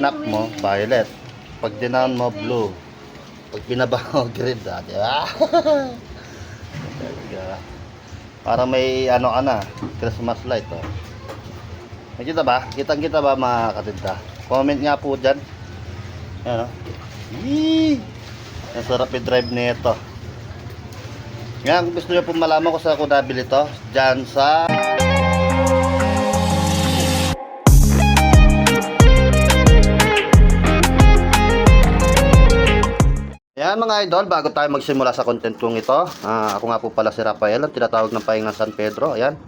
tinap mo, violet. Pag dinown mo, blue. Pag binaba mo, green. Di ba? Para may ano ka na, Christmas light. Oh. Nakita ba? Kitang-kita ba mga katinda? Comment nga po dyan. Yan o. Yee! Ang sarap i-drive nito. Ngayon, kung gusto nyo po malaman kung saan ako nabili to, dyan sa... Yan mga idol, bago tayo magsimula sa content kong ito, ako nga po pala si Rafael, ang tinatawag ng Pahingang San Pedro. Ayan.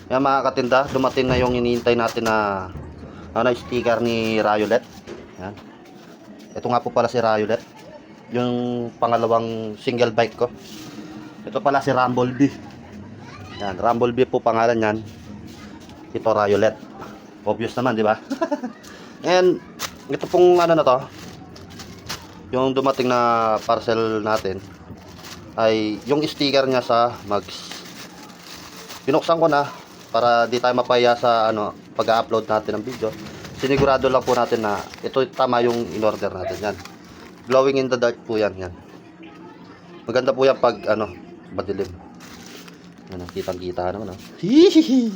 Yan mga katinda, dumating na yung iniintay natin na sticker ni Rayolet. Yan. Ito nga po pala si Rayolet, yung pangalawang single bike ko. Ito pala si Rumblebee. Yan, Rumblebee po pangalan yan. Ito Rayolet. Obvious naman, di ba? And ito pong ano na to, yung dumating na parcel natin ay yung sticker niya sa mugs. Binuksan ko na para di tayo mapaya sa pag-upload natin ng video. Sinigurado lang po natin na ito tama yung in-order natin. Yan. Glowing in the dark po yan. Yan. Maganda po yan pag madilim. Yan, kitang-kita naman. Hihihi.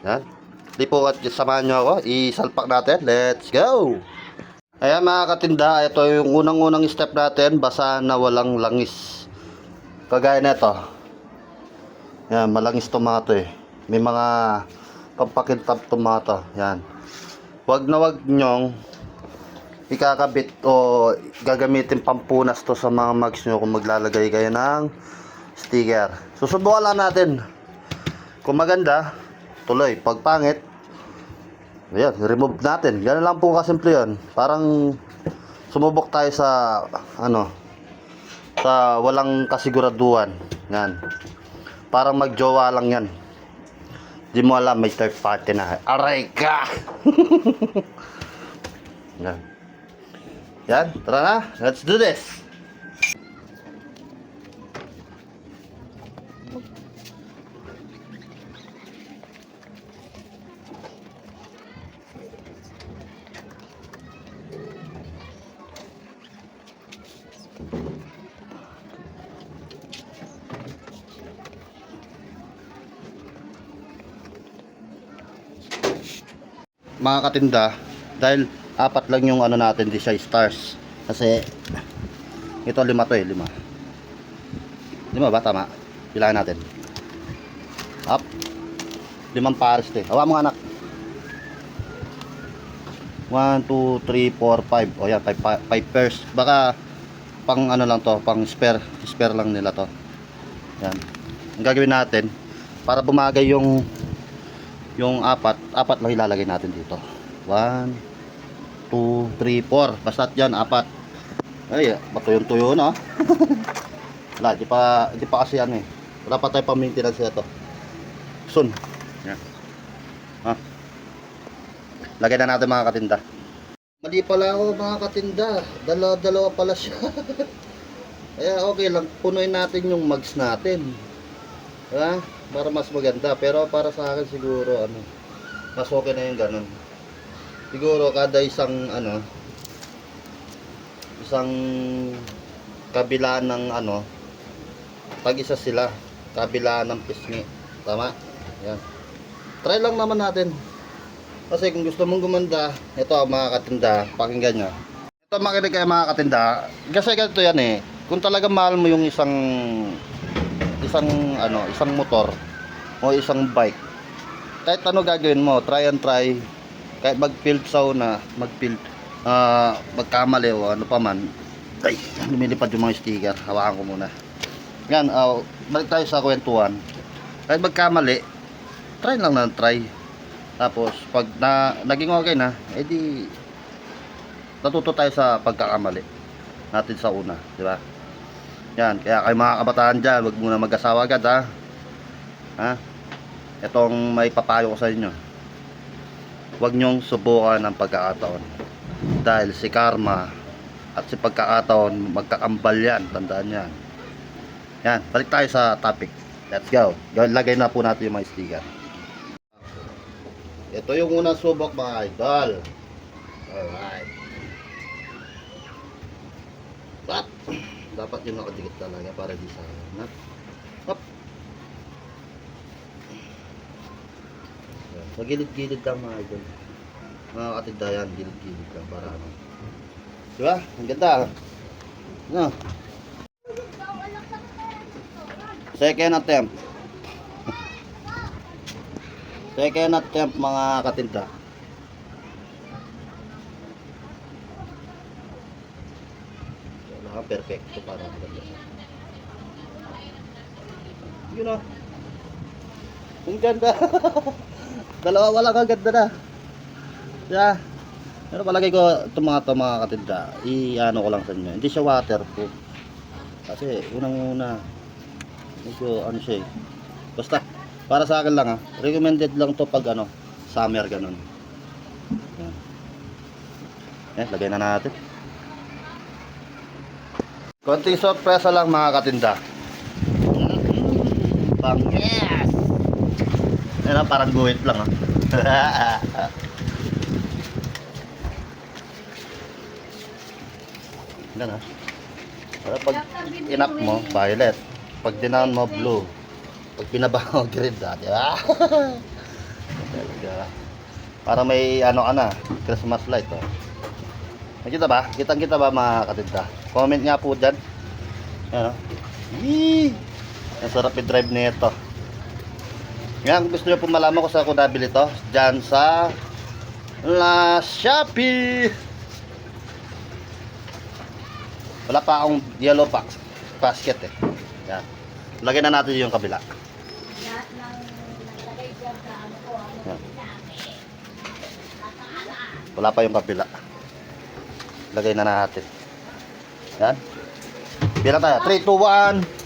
Yan. Di po at samahan nyo ako. Isalpak natin. Let's go! Ayan mga katinda, ito yung unang-unang step natin, basa na walang langis. Kagaya nito. Yan, malangis tomato eh. May mga pampakintab tomato. Yan. Wag na wag nyong ikakabit o gagamitin pampunas to sa mga mugs nyo kung maglalagay kayo ng sticker. Susubukan lang natin. Kung maganda, tuloy. Pag pangit, ayan, remove natin. Ganun lang po kasimple yun. Parang sumubok tayo sa sa walang kasiguraduhan. Yan. Parang magjowa lang yan. Di mo alam may third party na. Aray ka! Yan. Yan. Tara na. Let's do this. Mga katinda, dahil apat lang yung natin di siya stars, kasi ito 5 to eh, 5 ba? Tama? Pilahan natin up 5 pares to eh. Hawa mo anak. 1, 2, 3, 4, 5. O yan, 5 pairs. Baka pang lang to, pang spare lang nila to. Yan. Ang gagawin natin para bumagay yung apat lang ilalagay natin dito. 1, 2, 3, 4. Basta't yan, 4. Ay, matuyon-tuyo na. Wala, di pa kasi yan eh. Wala pa tayo pa-maintenance ito. Soon. Yan. Lagay na natin mga katinda. Mali pala ako mga katinda. Dalawa pala siya. Kaya okay lang, punuin natin yung mugs natin. Diba? Para mas maganda, pero para sa akin siguro mas okay na yung ganun. Siguro kada isang kabila ng tag-isa sila, kabila ng pisngi. Tama? Yan. Try lang naman natin. Kasi kung gusto mong gumanda, ito mga katinda, pakinggan nyo. Ito makinig kayo mga katinda, kasi ganito yan eh. Kung talaga mahal mo yung isang motor o isang bike, kahit gagawin mo, try and try. Kahit mag-field sauna, magkamali o pa man. Ay, lumilipad yung mga sticker. Hawakan ko muna. Yan, balik tayo sa kwentuhan. Kahit magkamali, try lang na try. Tapos pag naging okay na, edi natuto tayo sa pagkakamali natin sa una, di ba? Yan, kaya kayo mga kabataan dyan, wag muna mag-asawa agad ha. Itong may papayo ko sa inyo, wag nyong subukan ng pagkakataon, dahil si karma at si pagkakataon magkakambal yan, tandaan yan. Yan, balik tayo sa topic. Let's go. Lagay na po natin yung mga sticker. Ito yung unang subok mga idol. Alright. Up. Dapat yung nakadikit talaga para di sa na. Up. Sa gilid-gilid lang mga idol. Mga katinda yan, gilid-gilid lang para ano. Diba? Ang ganda. No. Second attempt. Second attempt mga katinda. Kailangan perfecto para maganda. Yun o. Ang ganda. Dalawa wala kang ganda na. Yeah. Pero palagay ko itong mga katinda, i-ano ko lang sa inyo. Hindi siya waterproof. Kasi unang-una, medyo ano siya eh. Basta, para sa akin lang ha. Recommended lang to pag ano, summer ganun. Yan. Yan, lagay na natin. Konting sorpresa lang mga katinda. Bang, yes! Yan parang guhit lang ha. Yan ha. Para pag inap mo, violet. Pag dinown mo, blue. Pag binaba mo, green ha. Diba? Para may ano ka na, Christmas light oh. Nakita ba? Kitang-kita ba mga katinda? Comment nga po dyan. Yan o. Yee! Ang sarap i-drive nito. Yan, kung gusto nyo po malaman kung saan ako nabili ito, dyan sa Shopee. Wala pa akong yellow basket eh. Yan. Lagyan na natin yung kabila. Yan. Wala pa yung kabila. Lagay na natin. Yan. Bilang tayo. 3, 2, 1.